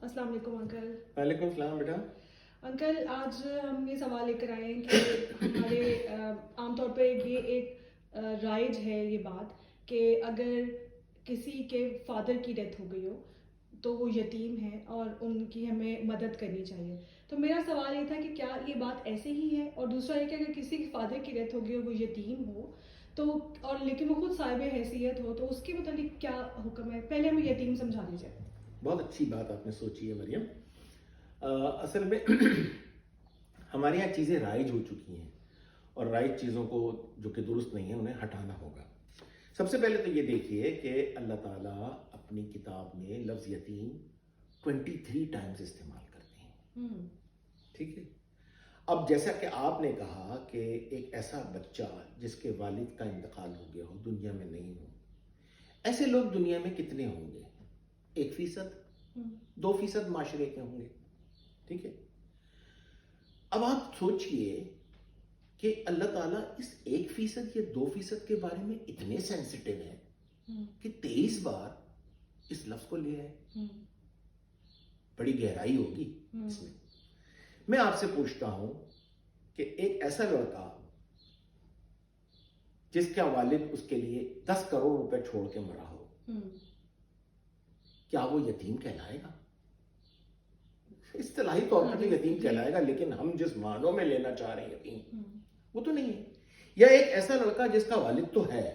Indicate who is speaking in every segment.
Speaker 1: السلام علیکم انکل.
Speaker 2: وعلیکم السلام بیٹا.
Speaker 1: انکل آج ہم یہ سوال لے کر آئے ہیں کہ ہمارے عام طور پہ یہ ایک رائج ہے یہ بات کہ اگر کسی کے فادر کی ڈیتھ ہو گئی ہو تو وہ یتیم ہیں اور ان کی ہمیں مدد کرنی چاہیے. تو میرا سوال یہ تھا کہ کیا یہ بات ایسے ہی ہے؟ اور دوسرا یہ کہ اگر کسی کے فادر کی ڈیتھ ہو گئی ہو وہ یتیم ہو تو اور لیکن وہ خود صاحب حیثیت ہو تو اس کے متعلق کیا حکم ہے؟ پہلے ہمیں یتیم سمجھا دیجیے.
Speaker 2: بہت اچھی بات آپ نے سوچی ہے مریم. اصل میں ہمارے یہاں چیزیں رائج ہو چکی ہیں اور رائج چیزوں کو جو کہ درست نہیں ہے انہیں ہٹانا ہوگا. سب سے پہلے تو یہ دیکھیے کہ اللہ تعالیٰ اپنی کتاب میں لفظ یتیم 23 ٹائمز استعمال کرتے ہیں. ٹھیک ہے. اب جیسا کہ آپ نے کہا کہ ایک ایسا بچہ جس کے والد کا انتقال ہو گیا ہو, دنیا میں نہیں ہو, ایسے لوگ دنیا میں کتنے ہوں گے؟ 1%, 2% معاشرے کے ہوں گے. ٹھیک ہے. اب آپ سوچئے کہ اللہ تعالیٰ اس 1% یا 2% کے بارے میں اتنے سینسٹیو ہیں کہ 23 بار اس لفظ کو لیا ہے. بڑی گہرائی ہوگی اس میں. میں آپ سے پوچھتا ہوں کہ ایک ایسا لڑکا جس کا والد اس کے لیے 10 کروڑ روپے چھوڑ کے مرا ہو, کیا وہ یتیم کہلائے گا؟ اصطلاحی طور پر تو یتیم کہلائے گا, لیکن ہم جس معنوں میں لینا چاہ رہے ہیں یتیم وہ تو نہیں ہے. یا ایک ایسا لڑکا جس کا والد تو ہے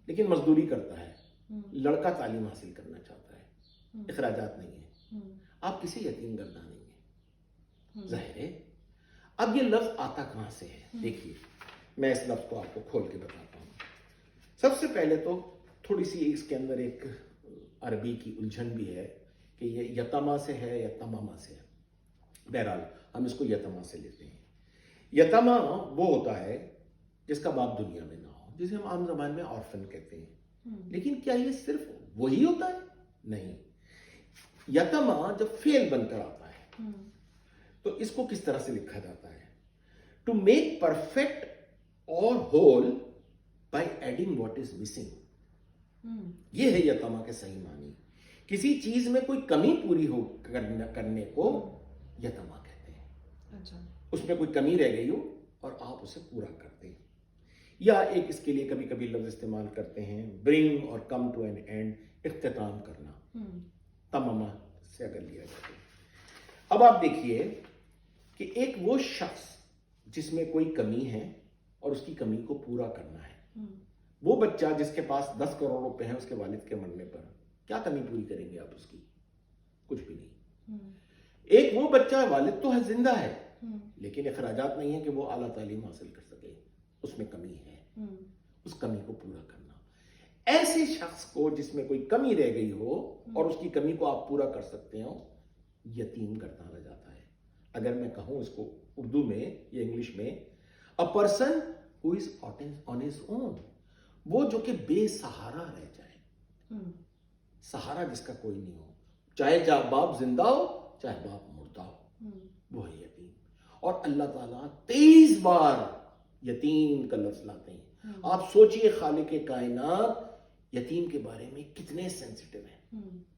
Speaker 2: لیکن مزدوری کرتا ہے, لڑکا تعلیم حاصل کرنا چاہتا ہے, اخراجات نہیں ہے, آپ کسے یتیم گردانیں گے؟ ظاہر ہے. اب یہ لفظ آتا کہاں سے ہے؟ دیکھیے میں اس لفظ کو آپ کو کھول کے بتاتا ہوں. سب سے پہلے تو تھوڑی سی اس کے اندر ایک عربی کی الجھن بھی ہے کہ یہ یتما سے ہے یا تماما سے ہے. بہرحال ہم اس کو یتما سے لیتے ہیں. یتما وہ ہوتا ہے جس کا باپ دنیا میں نہ ہو, جسے ہم عام زبان میں آرفن کہتے ہیں. لیکن کیا یہ صرف وہی ہوتا ہے؟ نہیں. یتما جب فعل بن کر آتا ہے تو اس کو کس طرح سے لکھا جاتا ہے؟ ٹو میک پرفیکٹ اور whole by adding what is missing. یہ ہے یتما کے صحیح معنی. کسی چیز میں کوئی کمی پوری ہو کرنے کو یتما کہتے ہیں. اس میں کوئی کمی رہ گئی ہو اور آپ اسے پورا کرتے ہیں. یا ایک اس کے لیے کبھی کبھی لفظ استعمال کرتے ہیں برنگ اور کم ٹو این اینڈ, اختتام کرنا, تماما سے اگر لیا جاتا ہے. اب آپ دیکھیے کہ ایک وہ شخص جس میں کوئی کمی ہے اور اس کی کمی کو پورا کرنا ہے. وہ بچہ جس کے پاس 10 کروڑ روپے ہیں اس کے والد کے مرنے پر, کیا کمی پوری کریں گے آپ اس کی؟ کچھ بھی نہیں. ایک وہ بچہ والد تو ہے, زندہ ہے, لیکن اخراجات نہیں ہے کہ وہ اعلیٰ تعلیم حاصل کر سکے, اس میں کمی ہے. اس کمی کو پورا کرنا. ایسے شخص کو جس میں کوئی کمی رہ گئی ہو اور اس کی کمی کو آپ پورا کر سکتے ہو, یتیم گردانا جاتا ہے. اگر میں کہوں اس کو اردو میں یا انگلش میں, a person who is on his own, وہ جو کہ بے سہارا رہ جائے, سہارا جس کا کوئی نہیں ہو, چاہے باپ زندہ ہو چاہے باپ مردہ ہو, وہ ہے یتیم. اور اللہ تعالیٰ 23 بار یتیم کا لفظ لاتے ہیں. آپ سوچئے خالق کائنات یتیم کے بارے میں کتنے سینسٹیو ہیں,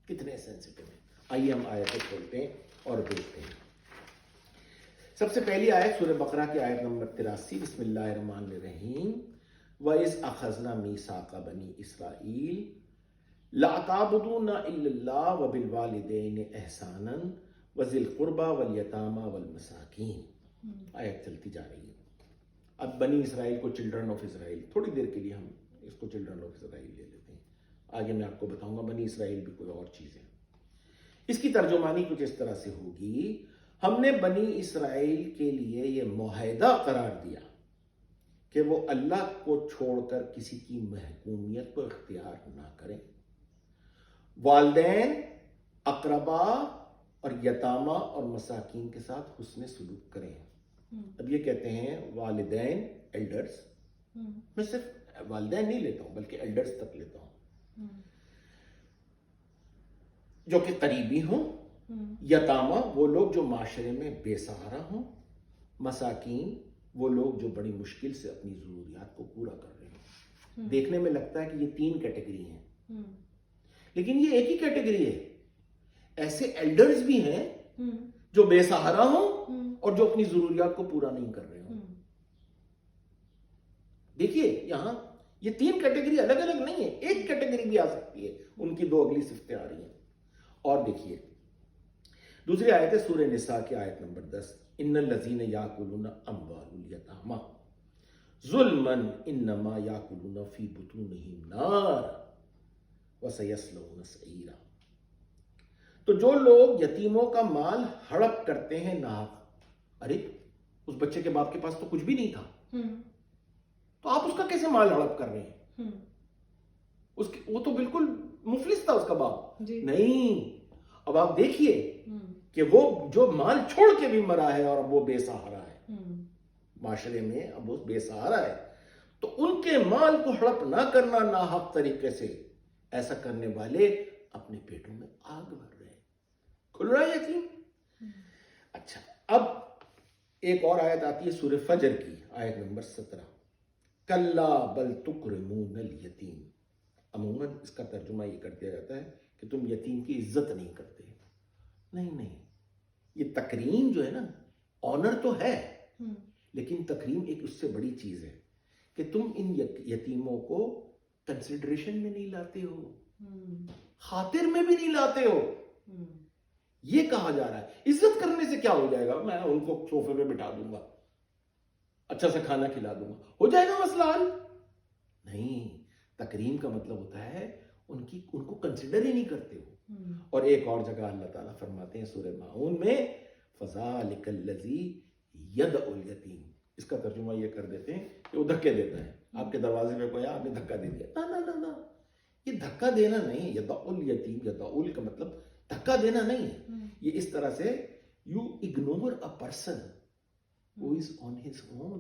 Speaker 2: کتنے سینسٹیو ہیں. آئیے ہم آیتیں کھولتے ہیں اور دیکھتے ہیں. سب سے پہلی آیت سورہ بقرہ کی آیت نمبر 83. بسم اللہ الرحمن الرحیم. وَإِذْ أَخَذْنَا مِيثَاقَ بَنِي إِسْرَائِيلَ لَا تَعْبُدُونَ إِلَّا اللَّهَ وَبِالْوَالِدَيْنِ إِحْسَانًا وَذِي الْقُرْبَى وَالْيَتَامَى وَالْمَسَاكِينِ. آیت چلتی جا رہی ہے. اب بنی اسرائیل کو چلڈرن آف اسرائیل, تھوڑی دیر کے لیے ہم اس کو چلڈرن آف اسرائیل لے لیتے ہیں. آگے میں آپ کو بتاؤں گا بنی اسرائیل بھی کوئی اور چیز ہے. اس کی ترجمانی کچھ اس طرح سے ہوگی, ہم نے بنی اسرائیل کے لیے یہ معاہدہ قرار دیا کہ وہ اللہ کو چھوڑ کر کسی کی محکومیت کو اختیار نہ کریں, والدین, اقربا اور یتامہ اور مساکین کے ساتھ حسن سلوک کریں. اب یہ کہتے ہیں والدین, ایلڈرز, میں صرف والدین نہیں لیتا ہوں بلکہ ایلڈرز تک لیتا ہوں, جو کہ قریبی ہوں. یتامہ وہ لوگ جو معاشرے میں بے سہارا ہوں. مساکین وہ لوگ جو بڑی مشکل سے اپنی ضروریات کو پورا کر رہے ہیں. دیکھنے میں لگتا ہے کہ یہ 3 کیٹیگری ہیں, لیکن یہ ایک ہی کیٹیگری ہے. ایسے ایلڈرز بھی ہیں جو بے سہارا ہوں اور جو اپنی ضروریات کو پورا نہیں کر رہے ہوں. دیکھیے یہاں یہ تین کیٹیگری الگ الگ نہیں ہے, ایک کیٹیگری بھی آ سکتی ہے, ان کی دو اگلی صفتیں آ رہی ہیں. اور دیکھیے دوسری آیت ہے سورہ نساء کی آیت نمبر 10, ان الذین یاکلون اموال الیتامی ظلما انما یاکلون فی بطونہم نارا وسیصلون سعیرا. تو جو لوگ یتیموں کا مال ہڑپ کرتے ہیں ناحق, ارے اس بچے کے باپ کے پاس تو کچھ بھی نہیں تھا, تو آپ اس کا کیسے مال ہڑپ کر رہے ہیں؟ وہ تو بالکل مفلس تھا اس کا باپ. نہیں, اب آپ دیکھیے کہ وہ جو مال چھوڑ کے بھی مرا ہے اور اب وہ بے سہارا ہے معاشرے میں, اب وہ بے سہارا ہے, تو ان کے مال کو ہڑپ نہ کرنا ناحق طریقے سے, ایسا کرنے والے اپنے پیٹوں میں آگ بھر رہے ہیں. کھل رہا ہے یقین؟ اچھا, اب ایک اور آیت آتی ہے سورہ فجر کی آیت نمبر 17, کلا بل تکرمون الیتیم. عموماً اس کا ترجمہ یہ کر دیا جاتا ہے کہ تم یتیم کی عزت نہیں کرتے. نہیں, یہ تکریم جو ہے نا, آنر تو ہے, لیکن تکریم ایک اس سے بڑی چیز ہے کہ تم ان یتیموں کو کنسیڈریشن میں نہیں لاتے ہو, خاطر میں بھی نہیں لاتے ہو. یہ کہا جا رہا ہے. عزت کرنے سے کیا ہو جائے گا, میں ان کو صوفے پہ بٹھا دوں گا, اچھا سا کھانا کھلا دوں گا, ہو جائے گا مسئلہ حل؟ نہیں, تکریم کا مطلب ہوتا ہے ان کو کنسیڈر ہی نہیں کرتے ہو. اور ایک اور جگہ اللہ تعالیٰ فرماتے ہیں سورہ ماعون میں, فَذَلِكَ الَّذِي يَدْعُ الْيَتِيمَ. اس کا ترجمہ یہ کر دیتے ہیں کہ وہ دھکے دیتا ہے. آپ کے دروازے پہ کوئی آپ نے دھکا دے دیا, نہ, یہ دھکا دینا نہیں. يَدْعُ الْيَتِيمَ, يَدْعُ کا مطلب دھکا دینا نہیں ہے. یہ اس طرح سے you ignore a person who is on his own.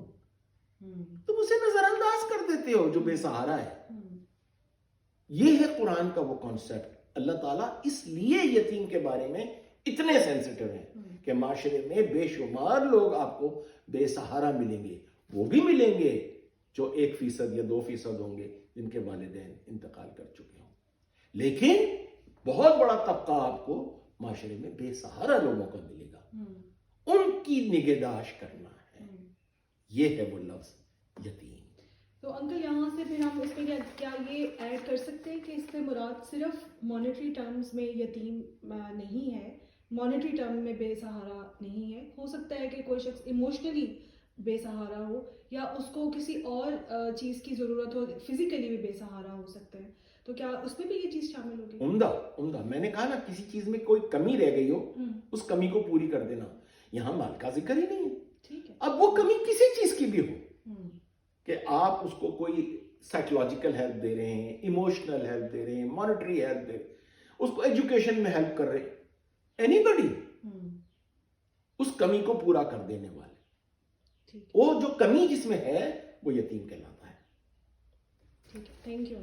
Speaker 2: تم اسے نظر انداز کر دیتے ہو جو بے سہارا ہے. یہ ہے قرآن کا وہ کانسیپٹ. اللہ تعالیٰ اس لیے یتیم کے بارے میں اتنے سینسٹیو ہیں کہ معاشرے میں بے شمار لوگ آپ کو بے سہارا ملیں گے. وہ بھی ملیں گے جو 1% یا 2% ہوں گے جن کے والدین انتقال کر چکے ہوں, لیکن بہت بڑا طبقہ آپ کو معاشرے میں بے سہارا لوگوں کا ملے گا. ان کی نگہداشت کرنا ہے, یہ ہے وہ لفظ یتیم.
Speaker 1: تو انکل یہاں سے پھر ہم اس میں کیا یہ ایڈ کر سکتے ہیں کہ اس سے مراد صرف مانیٹری ٹرمز میں یتیم نہیں ہے, مانیٹری ٹرم میں بے سہارا نہیں ہے. ہو سکتا ہے کہ کوئی شخص ایموشنلی بے سہارا ہو یا اس کو کسی اور چیز کی ضرورت ہو, فزیکلی بھی بے سہارا ہو سکتا ہے. تو کیا اس میں بھی یہ چیز شامل ہوگی؟
Speaker 2: عمدہ. میں نے کہا نا کسی چیز میں کوئی کمی رہ گئی ہو, اس کمی کو پوری کر دینا. یہاں مال کا ذکر ہی نہیں ہے. اب وہ کمی کسی چیز کی بھی ہو کہ آپ اس کو کوئی سائیکولوجیکل ہیلپ دے رہے ہیں, ایموشنل ہیلپ دے رہے ہیں, مانیٹری ہیلپ دے رہے ہیں, اس کو ایجوکیشن میں ہیلپ کر رہے ہیں, اینی بڈی, اس کمی کو پورا کر دینے والے, وہ جو کمی جس میں ہے وہ یتیم کہلاتا ہے.
Speaker 1: ٹھیک ہے, تھینک یو.